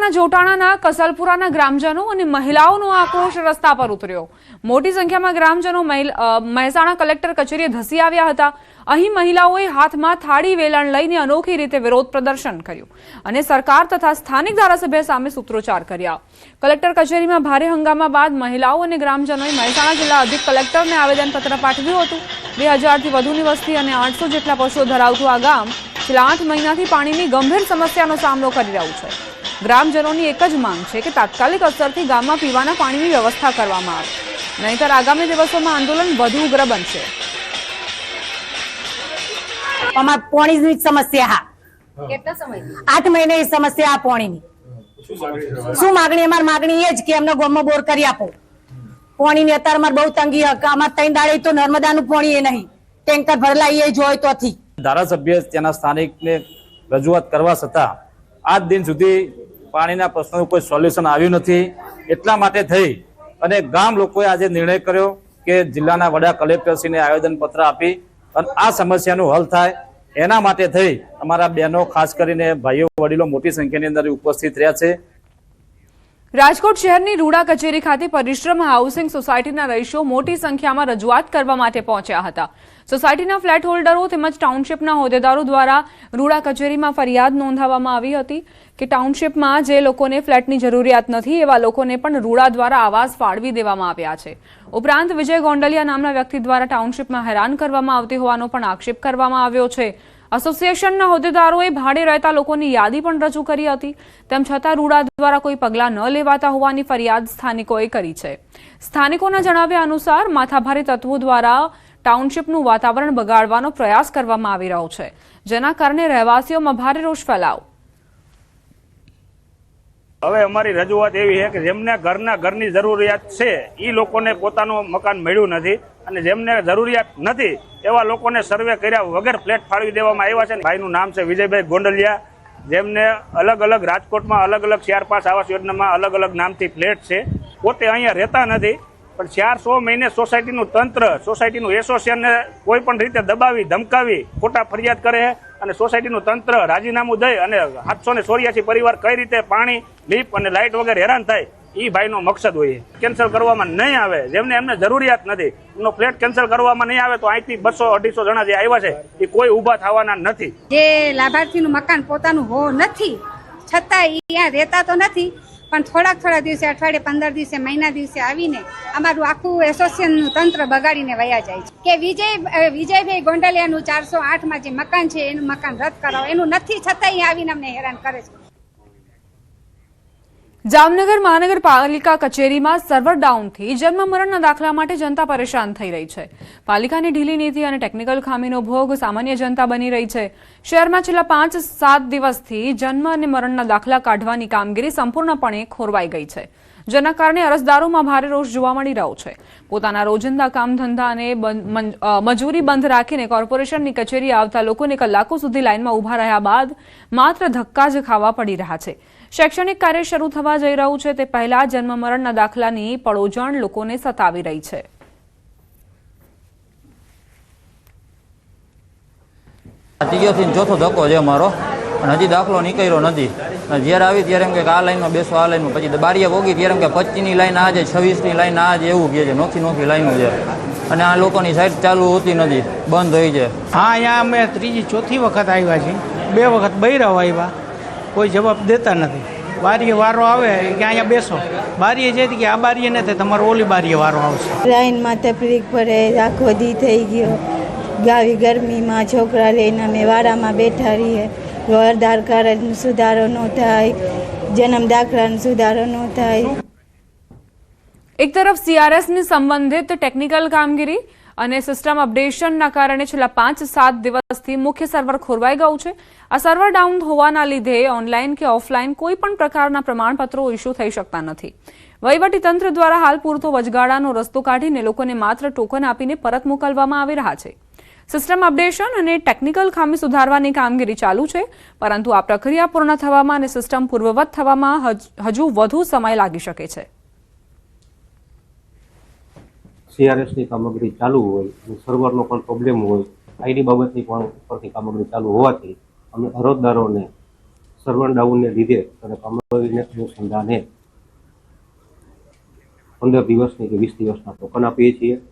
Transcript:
તાલુકાના જોટાણાના કસલપુરાના ગ્રામજનો અને મહિલાઓનો આક્રોશ રસ્તા પર ઉતર્યો। મોટી સંખ્યામાં ગ્રામજનો મહેસાણા કલેક્ટર કચેરીએ ધસી આવ્યા હતા। અહીં મહિલાઓએ હાથમાં થાળી વેલણ લઈને અનોખી રીતે વિરોધ પ્રદર્શન કર્યું અને સરકાર તથા સ્થાનિક ધારાસભ્ય સામે સૂત્રોચ્ચાર કર્યા। કલેક્ટર કચેરીમાં ભારે હંગામા બાદ મહિલાઓ અને ગ્રામજનોએ મહેસાણા જિલ્લા અધિક કલેક્ટરને આવેદનપત્ર પાઠવ્યું હતું। 2000થી વધુની વસ્તી અને 800 જેટલા પશુઓ ધરાવતું આ ગામ છેલ્લા 8 મહિનાથી પાણીની ગંભીર સમસ્યાનો સામનો કરી રહ્યું છે। ગ્રામજનોની એક જ માંગ છે કે તાત્કાલિક અસરથી ગામમાં પીવાના પાણીની વ્યવસ્થા કરવામાં આવે, નહીંતર આગામી દિવસોમાં આંદોલન વધુ ઉગ્ર બનશે। અમાર પાણીની સમસ્યા કેટલા સમયથી 8 મહિનાની સમસ્યા પાણીની શું માગણી? અમાર માગણી એ જ કે અમને ગામમાં બોર કરી આપો। પાણીની અત્યારે અમાર બહુ તંગી હક। અમાર 3 દાડે તો નર્મદાનું પાણી એ નહીં, ટેન્કર ભરેલા એ જોય તોથી ધારાસભ્ય તેના સ્થાનિકને રજૂઆત કરવા છતાં આજ દિન સુધી પાણીના પ્રશ્નનું કોઈ સોલ્યુશન આવ્યું નથી। એટલા માટે થઈ અને ગામ લોકોએ આજે નિર્ણય કર્યો કે જિલ્લાના વડા કલેક્ટરશ્રીને આવેદનપત્ર આપી અને આ સમસ્યાનું હલ થાય એના માટે થઈ અમારા બહેનો ખાસ કરીને ભાઈઓ વડીલો મોટી સંખ્યાની અંદર ઉપસ્થિત રહ્યા છે। રાજકોટ શહેરની રૂડા કચેરી ખાતે પરિશ્રમ હાઉસિંગ સોસાયટીના રહીશો મોટી સંખ્યામાં રજૂઆત કરવા માટે પહોંચ્યા હતા। સોસાયટીના ફ્લેટ હોલ્ડરો તેમજ ટાઉનશીપના હોદ્દેદારો દ્વારા રૂડા કચેરીમાં ફરિયાદ નોંધાવવામાં આવી હતી કે ટાઉનશીપમાં જે લોકોને ફ્લેટની જરૂરિયાત નથી એવા લોકોને પણ રૂડા દ્વારા આવાસ ફાળવી દેવામાં આવ્યા છે। ઉપરાંત વિજય ગોંડલિયા નામના વ્યક્તિ દ્વારા ટાઉનશીપમાં હેરાન કરવામાં આવતી હોવાનો પણ આક્ષેપ કરવામાં આવ્યો છે। એસોસિએશનના હોદ્દેદારોએ ભાડે રહેતા લોકોની યાદી પણ રજૂ કરી હતી, તેમ છતાં રૂડા દ્વારા કોઈ પગલાં ન લેવાતા હોવાની ફરિયાદ સ્થાનિકોએ કરી છે। સ્થાનિકોના જણાવ્યા અનુસાર માથાભારે તત્વો દ્વારા ટાઉનશીપનું વાતાવરણ બગાડવાનો પ્રયાસ કરવામાં આવી રહ્યો છે, જેના કારણે રહેવાસીઓમાં ભારે રોષ ફેલાયો। હવે અમારી રજૂઆત એવી છે કે જેમને ઘરની જરૂરિયાત છે એ લોકોને પોતાનું મકાન મળ્યું નથી અને જેમને જરૂરિયાત નથી એવા લોકોને સર્વે કર્યા વગર ફ્લેટ ફાળવી દેવામાં આવ્યા છે। ભાઈનું નામ છે વિજયભાઈ ગોંડલિયા, જેમને અલગ અલગ રાજકોટમાં અલગ અલગ 4-5 આવાસ યોજનામાં અલગ અલગ નામથી ફ્લેટ છે। પોતે અહીંયા રહેતા નથી, પણ 400 મહિને સોસાયટીનું તંત્ર, સોસાયટીનું એસોસિએશનને કોઈ પણ રીતે દબાવી ધમકાવી ખોટા ફરિયાદ કરે અને સોસાયટીનું તંત્ર રાજીનામું દઈ અને 784 પરિવાર કઈ રીતે પાણી, લીપ અને લાઇટ વગર હેરાન થાય એ ભાઈનો મકસદ હોય। કેન્સલ કરવામાં નહીં આવે, જેમને એમને જરૂરિયાત નથી એમનો ફ્લેટ કેન્સલ કરવામાં નહીં આવે તો અહીંથી 200-250 જણા જે આવ્યા છે એ કોઈ ઊભા થવાના નથી। જે લાભાર્થીનું મકાન પોતાનું હોવું નથી છતાં અહીંયા રહેતા તો નથી, પણ થોડા દિવસે, અઠવાડિયે, 15 દિવસે, મહિના દિવસે આવીને અમારું આખું એસોસિએશનનું તંત્ર બગાડીને વયા જાય છે કે વિજયભાઈ ગોંડલિયાનું 408માં જે મકાન છે એનું મકાન રદ કરાવો, એનું નથી છતાં અહીંયા આવીને અમને હેરાન કરે છે। જામનગર મહાનગરપાલિકા કચેરીમાં સર્વર ડાઉનથી જન્મ મરણના દાખલા માટે જનતા પરેશાન થઈ રહી છે। પાલિકાની ઢીલી નીતિ અને ટેકનિકલ ખામીનો ભોગ સામાન્ય જનતા બની રહી છે। શહેરમાં છેલ્લા 5-7 દિવસથી જન્મ અને મરણના દાખલા કાઢવાની કામગીરી સંપૂર્ણપણે ખોરવાઈ ગઈ છે, જેના કારણે અરજદારોમાં ભારે રોષ જોવા મળી રહ્યો છે। પોતાના રોજિંદા કામ ધંધા અને મજૂરી બંધ રાખીને કોર્પોરેશનની કચેરી આવતા લોકોને કલાકો સુધી લાઇનમાં ઉભા રહ્યા બાદ માત્ર ધક્કા જ ખાવા પડી રહ્યા છે। શૈક્ષણિક કાર્ય શરૂ થવા જઈ રહ્યું છે તે પહેલા જન્મ મરણના દાખલાની પડોજણ લોકોને સતાવી રહી છે। ત્રીજોથી ચોથો ધક્કો છે અમારો, અને હજી દાખલો નીકળ્યો નથી। જ્યારે આવી ત્યારે એમ કે આ લાઈનમાં બેસો, આ લાઈનમાં, પછી બારીએ પોગી ત્યારે એમ કે 25ની લાઈન આ છે, 26ની લાઈન આ છે, એવું કહે છે। નોખી લાઈનો છે અને આ લોકોની સાઈડ ચાલુ હોતી નથી, બંધ હોય છે। હા, અહીંયા અમે ત્રીજી ચોથી વખત આવ્યા છીએ, 2 વખત બૈરાઓ આવ્યા, કોઈ જવાબ દેતા નથી। બારીએ વારો આવે કે અહીંયા બેસો, બારીએ જતી કે આ બારીએ નથી, તમારો ઓલી બારીએ વારો આવશે। લાઈનમાં તકલીફ પડે, આખો દી થઈ ગયો, ગાવી ગરમીમાં છોકરા લઈને અમે વાડામાં બેઠા રહીએ। આધાર કાર્ડનો સુધારો ન થાય, જન્મ દાખલાનો સુધારો ન થાય। એક તરફ સીઆરએસની સંબંધિત ટેકનિકલ કામગીરી અને સિસ્ટમ અપડેશનના કારણે છેલ્લા 5-7 દિવસથી મુખ્ય સર્વર ખોરવાઈ ગયું છે। આ સર્વર ડાઉન હોવાના લીધે ઓનલાઈન કે ઓફલાઈન કોઈ પણ પ્રકારના પ્રમાણપત્રો ઇસ્યુ થઈ શકતા નથી। વહીવટીતંત્ર દ્વારા હાલ પૂરતો વચગાળાનો રસ્તો કાઢીને લોકોને માત્ર ટોકન આપીને પરત મોકલવામાં આવી રહ્યા છે। સિસ્ટમ અપડેશન અને ટેકનિકલ ખામી સુધારવાની કામગીરી ચાલુ છે, પરંતુ આ પ્રક્રિયા પૂર્ણ થવામાં અને સિસ્ટમ પૂર્વવત થવામાં હજુ વધુ સમય લાગી શકે છે। સીઆરએસની કામગીરી ચાલુ હોય અને સર્વરનો પણ પ્રોબ્લેમ હોય, આઈડી બાબતની પણ ઉપરથી કામગીરી ચાલુ હોવાથી અમે અરજદારોને સર્વર ડાઉનને લીધે અને કામગીરીને અનુસંધાને 15 દિવસની કે 20 દિવસના ટોકન આપીએ છીએ.